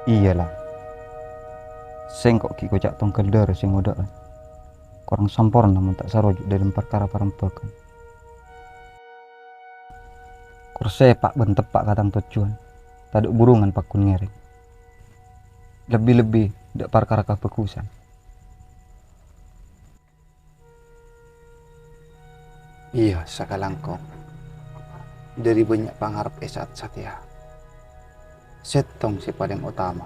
Iyalah, sengkok ki kocak tongkel darah sing odaan. Korang sampurna namun tak sarojuk dalam perkara parampakan. Korsepak bentepak katang tujuan. Taduk burungan pakun ngereng. Lebih-lebih dak perkara kapekusan. Iya, sakalangkong. Dari banyak pangarap esat satya. Setong si padang utama.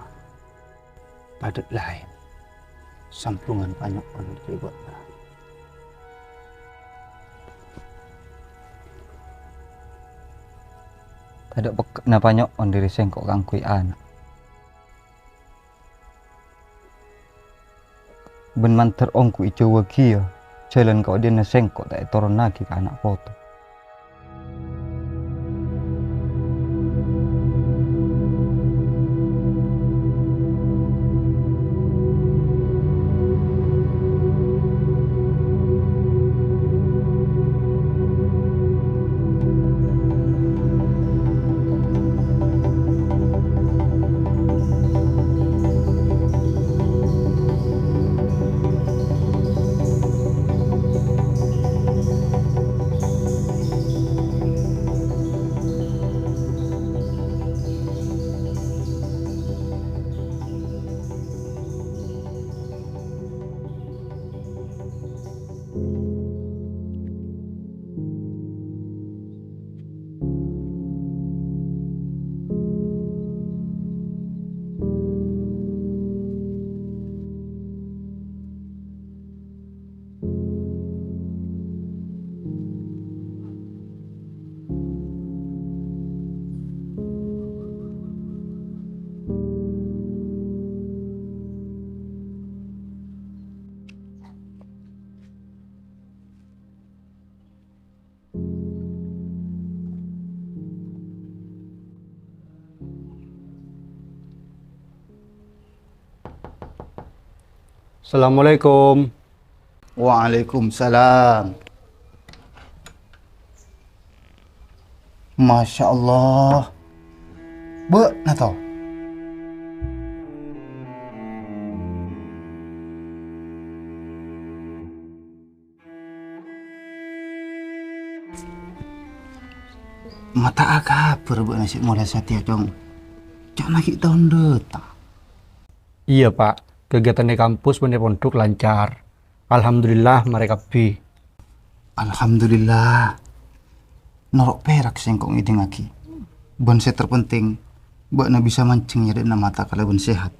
Padat lain. Sampungan banyak on ributna. Taduk pekak na panyok on diri sengkok kangkui anak. Ben manter ongku ijo wagia. Jalan kau dia na sengkok tak turun lagi ke anak foto. Assalamualaikum. Waalaikumsalam. Masya Allah. Na to. Mata akabar nasi mulai satya cong. Cok lagi tahun datang. Iya Pak, kegiatan di kampus bener pondok lancar. Alhamdulillah mereka bi. Alhamdulillah. Norok perak sengkok ngiding lagi. Bonse terpenting, na bisa mancing ya dan mata kalau ben sehat.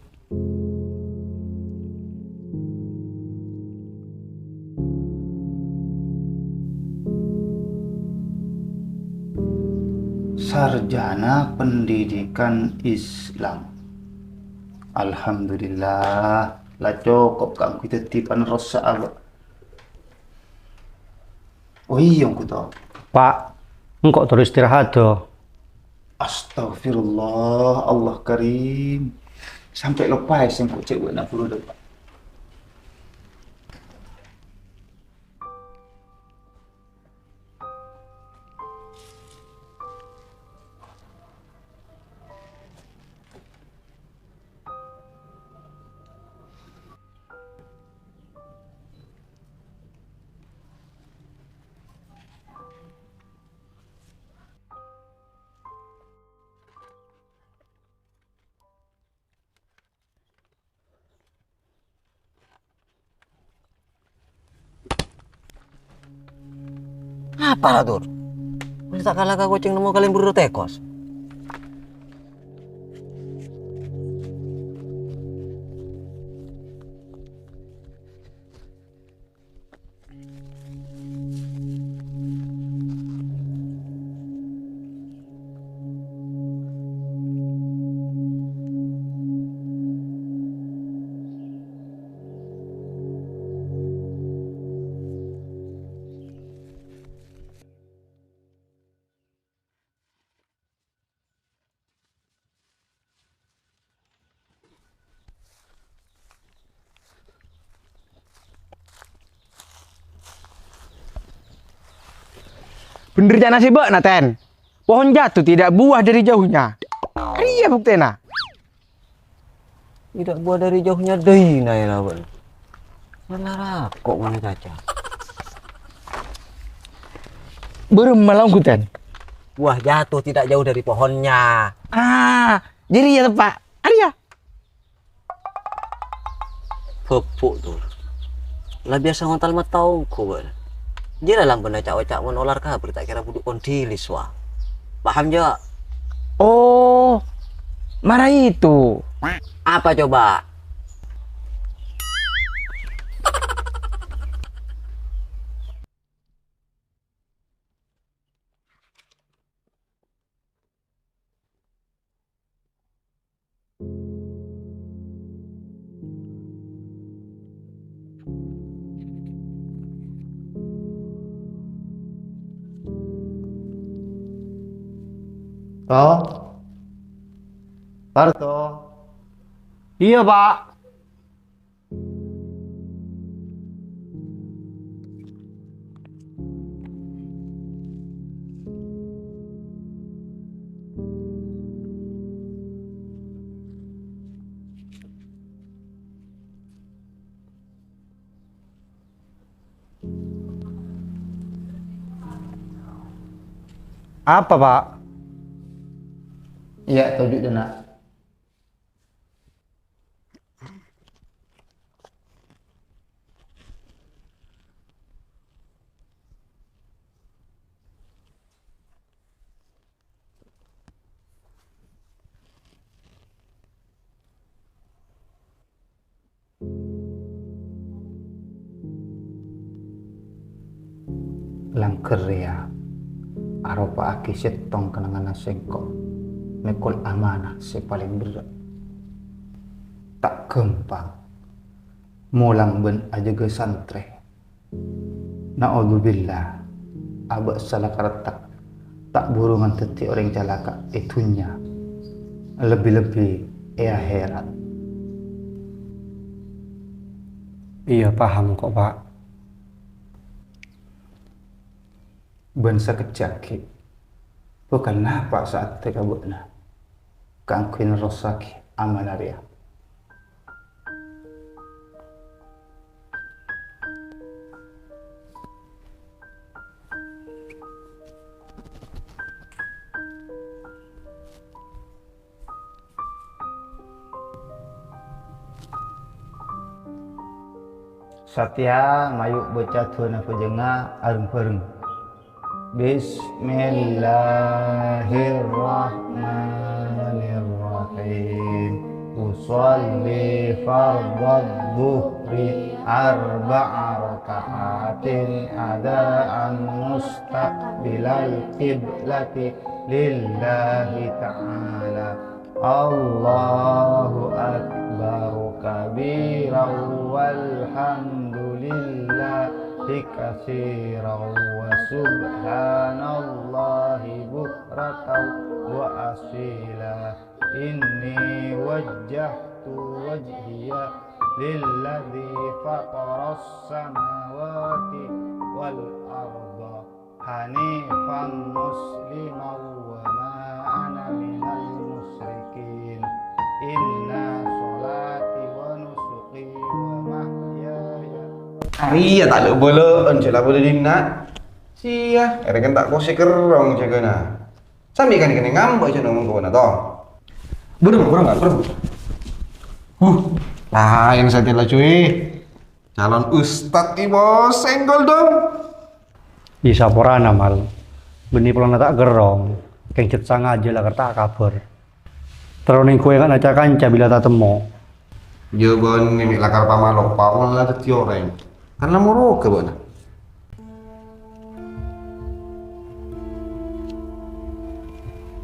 Sarjana Pendidikan Islam. Alhamdulillah. Lah cukup kang kita tipan rosa agak. Oh iya ku to. Pak, engkau terus istirahat do. Astagfirullah, Allah Karim. Sampai lupa ya sengkok cewek nak perlu depan. Apa lah tur? Masa tak kalah kau kucing nemu kalian buru tekos. Bener jangan nasi bak Naten. Pohon jatuh tidak buah dari jauhnya. Iya buktena. Tidak buat dari jauhnya deh nai lawan. Salah kok mana caca. Bermalam ku ten. Buah jatuh tidak jauh dari pohonnya. Jadi ya Pak. Arya. Pepuk tuh. Lah biasa ngontal matau ku. Dia dalam benda cak-cak menolar kabur tak kira buduk kondilis wah. Paham jo? Oh. Marah itu. Apa coba? Toh, Parto. Iya, Pak. Apa, Pak? Iya, tujuh dena. Langker ya. Aropa aki setong kenangan sengkok. Mekol amanah si paling berat. Tak gempang. Mulang ben aja ge santre. Na'udzubillah. Abak salah karatak. Tak burungan teti orang calaka itunya. Lebih-lebih akhirat. Iya, paham kok, Pak. Bangsa kecaki. Bukan napa saat tekabutna. Kangkuin rosaki amanaria. Satya mayuk bocah tuana pejenga areng-pereng. Bismillahirrahmanirrahim. Usolli fardad dhuhri arba'a raka'atin adaan mustaqbilal qiblati lillahi ta'ala. Allahu akbar kabiran walhamdulillahi katsiran wa subhanallahi bukratan wa asila. Inni wajjahtu wajhiya lilladzi fataras samawati wal arda hanifan musliman wa ma ana minal musyrikin. Inna sholati wa nusuki wa mahyaya. Iya tak ada bolaan cila boleh dina. Sia, kan tak kose kerong cakana. Sambil kan kena ngambek cina ngomong kau toh. Bener kurang nggak kurang. Lah yang saya lah cuy. Calon ustad ki bos senggol dong. Bisa porana mal. Beni pelana tak gerong. Kengcet sang aja lah kerta kabar. Teroning kue kan aca kanca bila tak temu. Yo bon ini lakar pamalok pawon lah teti orang. Karena moro ke bona.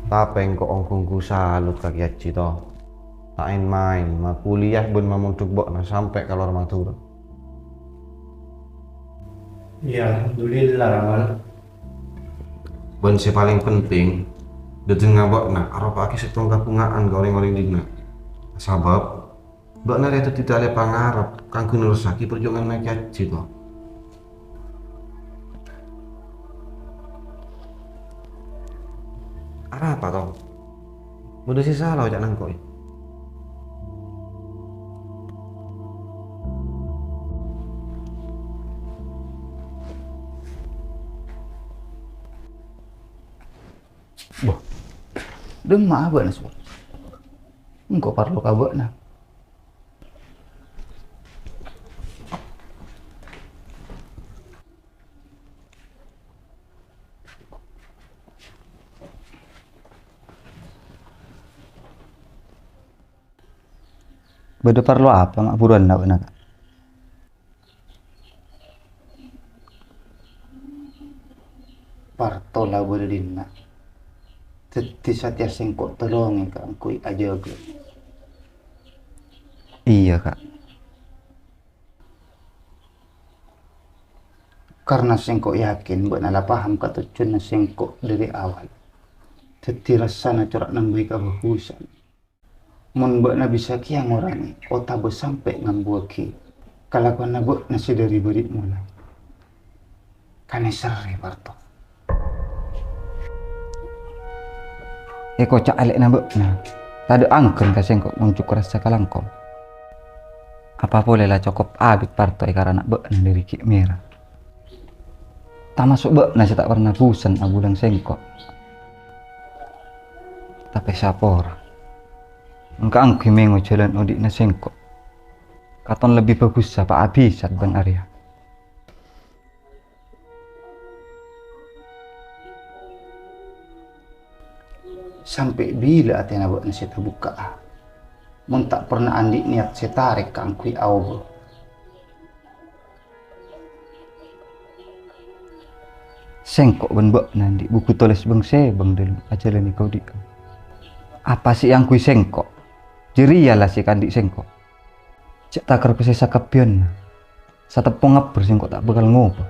Tapeng kok ongkungku salut kaki aci toh. Tak main, ma kuliah bun mamunduk bok sampai kalau matur. Iya, alhamdulillah mal. Bun si paling penting deteng bok arep aki setong kapungaan goreng-goreng dina. Sabab bok itu tidak ada pangarep kanggo nerusake perjuangan naik haji toh. Arah apa toh? Mudah sih salah ojak nangkoi. Boh, demak apa na sebab? Engkau perlu kabut na. Beda perlu apa mak buruan nak nak. Parto lah berdina. Teti satya sengkok tolongi ka angkui aja ke. Iya kak. Karena sengkok yakin buat nala paham kata cuna sengkok dari awal. Teti rasana corak nambui kabahusan. Mun buat na bisa kiang orang kota bersampai ngambuaki. Kalau kau nak buat nasi dari berit mulai. Kane seri Parto. Kocak alek na bek na. Tadi angken ka sengkok muncul rasa kalangkom. Apa boleh lah cukup abit Parto karena bek na dari Ki Merah. Tak masuk bek na tak pernah busan abulang sengkok. Tapi sapor. Engkau angki mengo jalan odik na sengkok. Katon lebih bagus apa abisat ban Arya. Sampai bila Athena buat nasi terbuka. Mun tak pernah andi niat setarik ke angkui awal. Sengkok ban bek nanti buku tulis bangsa bang dalam ajaran ni kau dik. Apa sih yang kui sengkok? Jadi ialah si kandik sengkok. Cek takar pesesa kapion. Satu pengap bersengkok tak bakal ngopo.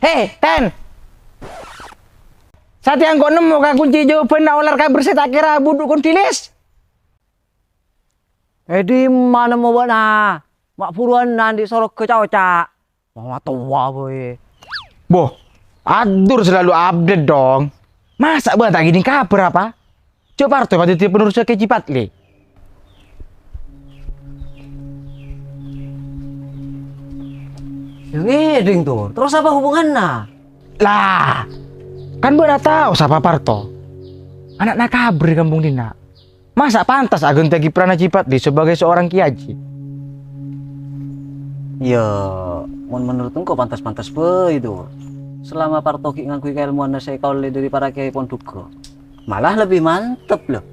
Hei, Ten. Saat yang kau nemu kan kunci jawaban ular kabur saya tak kira buduk kuntilis. Di mana mau buat na? Mak buruan nanti sorok ke cawca. Mau tua boy. Boh, adur selalu update dong. Masa buat tak gini kabar apa? Coba Parto pada tiap penurus ke Cipatli. Yang eding tuh. Terus apa hubungannya? Lah, kan gue udah tahu siapa Parto. Anak nak kabur di kampung Dina. Masa pantas agen tegi Prana Cipatli sebagai seorang kiaji? Ya, menurut engkau pantas-pantas be itu. Selama Parto ki ngakui keilmuan saya kau dari para kiai ponduko. Malah lebih mantep loh.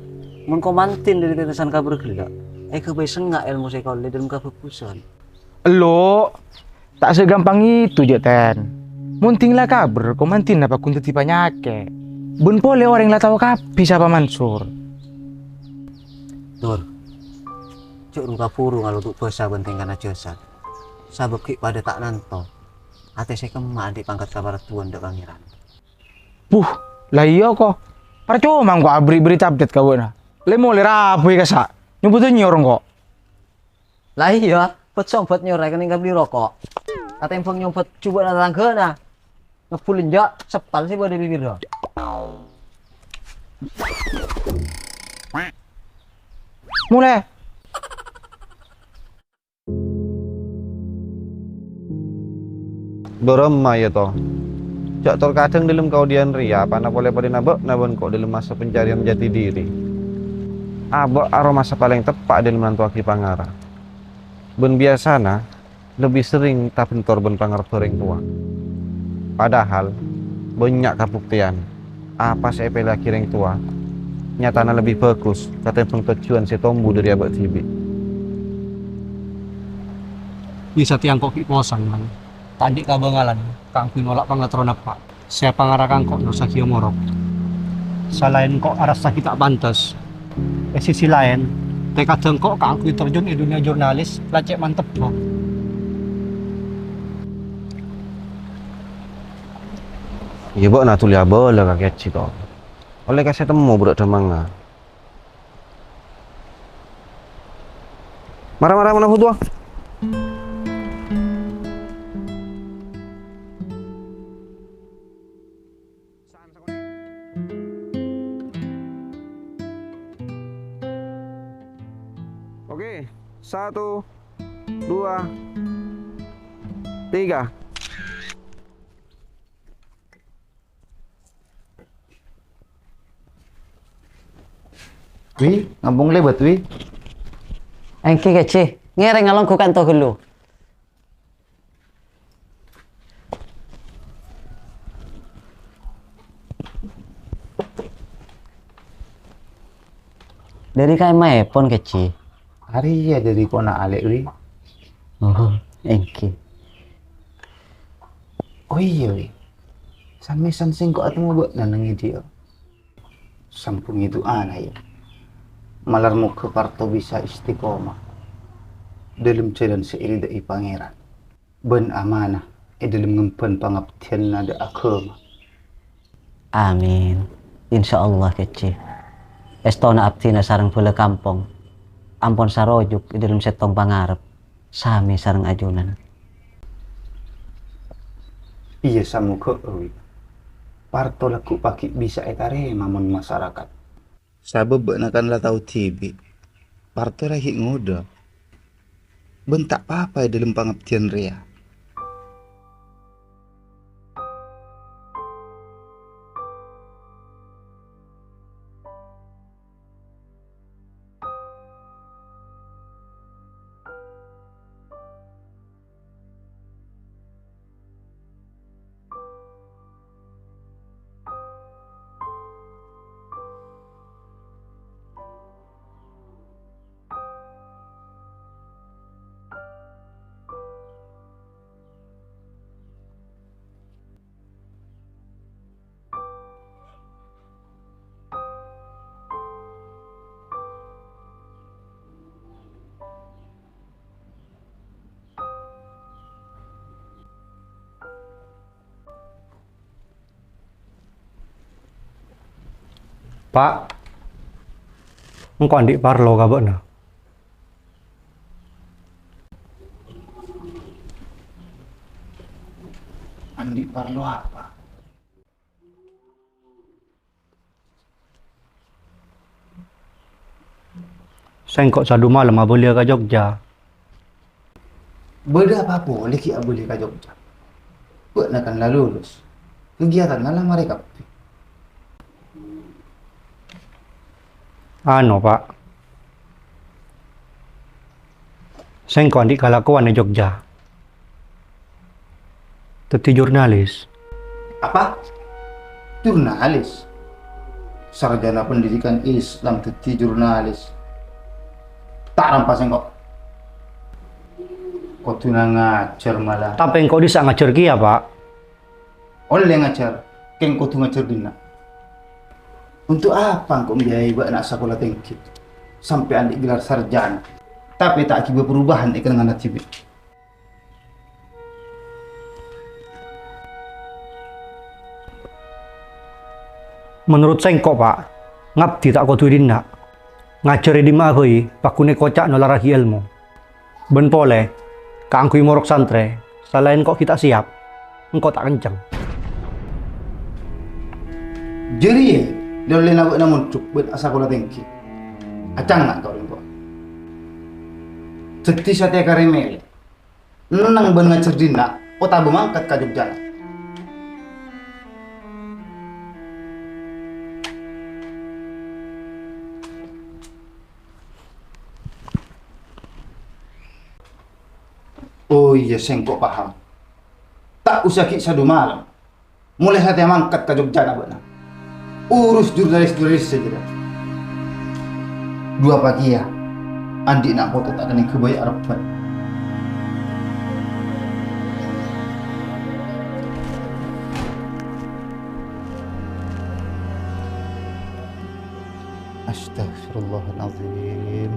Mun kau mantin dari tetesan kabur gila. Kebaisen nggak ilmu saya kau dalam kebukusan. Lo, tak segampang itu Ten. Muntinglah kabur, kau mantin apa kuntu tipe nyake. Bun pole orang lah tahu kapi siapa Mansur. Tur, cuk ruka puru kalau untuk bahasa penting karena jasa. Sabab ki pada tak nanto. Ate saya kemak adik pangkat kabar tuan dek pangeran. Lah iya kok. Percuma kok abri berita update kau na. Le mau rabu ya kasa. Nyebutnya orang kok. Lah iya, buat sobat nyorai kan beli rokok. Kata info nyobot coba datang ke na. Ngepulin jak sepal sih buat bibir doh. Mulai. Dorema ya toh. Jak terkadang dalam kaudian ria, pana boleh pada nabok nabon kok dalam masa pencarian jati diri. Abok aroma masa paling tepat dalam menantu aki pangara. Ben biasana lebih sering tak pentor ben pangar orang tua. Padahal banyak kabuktian apa saya pilih kiring tua nyatanya lebih bagus kata pengtujuan si tombu dari abad tibi. Bisa tiang kok kiposan man. Tadi kabangalan, kangku nolak pangatron apa? Saya pangarakan kok nusa kiomorok. Selain kok aras sakit tak pantas. Sisi lain, tekadeng kok kangku terjun di dunia jurnalis, lacek mantep kok. Iya bok na tulia bola kakek cito. Oleh kasih temu budak demanga. Marah-marah mana tua? Oke, 1, 2, 3. Wi, ngambung lebat wi. Engke kece, ngereng ngalong ku kanto hulu. Dari kai mai pon kece. Hari ya dari kona alek wi. Oh, engke. Oh iya wi. San singkok atau mau buat nanangi dia. Sampung itu aneh ya. Malar muka parto bisa istiqomah dalam jalan seiri dari pangeran. Ben amanah dalam ngempen pangabdian nada agama. Amin. Insya Allah kece. Estona abdina sarang pula kampung. Ampon sarojuk dalam setong pangarep. Sami sarang ajunan. Iya samuka wi. Parto laku paki bisa etare mamun masyarakat. Sabab benakan lah tahu TV. Parto rahi ngoda. Bentak apa ya dalam pangabdian ria. Pak, engkau andik parlo kabak na. Andi parlo apa? Sengkok sadu malam abolia ke Jogja. Beda apa boleh ki boleh ke Jogja. Benakan lah lulus. Kegiatan lah mereka. Ano pak, sengko andik kalakuan di Jogja. Teti jurnalis. Apa? Jurnalis. Sarjana pendidikan Islam teti jurnalis. Tak rampas engkau. Kau tuh ngajar malah. Tapi engkau bisa ngajar kia pak. Oleh ngajar. Keng kau tuh ngajar dina. Untuk apa engkau membiayai buat anak sekolah tinggi sampai adik gelar sarjana, tapi tak akibat perubahan ikan dengan TV. Menurut sengkok pak, ngabdi tak kau tudinna. Ngajari di mahoi, pakune kocak nolaragi ilmu. Ben pole, kaangkui morok santre, selain kok kita siap, engkau tak kencang. Jadi lalu nak buat namun cuk buat sekolah tinggi. Acang nak kau ringko. Cekti satia karemel. Nang ben ngajar dina, otak bermangkat ke Jogja. Oh iya sengkok paham. Tak usah ki sadu malam. Mulai saat yang mangkat ke Jogja nak buat. Urus jurnalis saja dah. Dua pagi ya. Andi nak foto tak kena kebayak rapat. Astaghfirullahaladzim.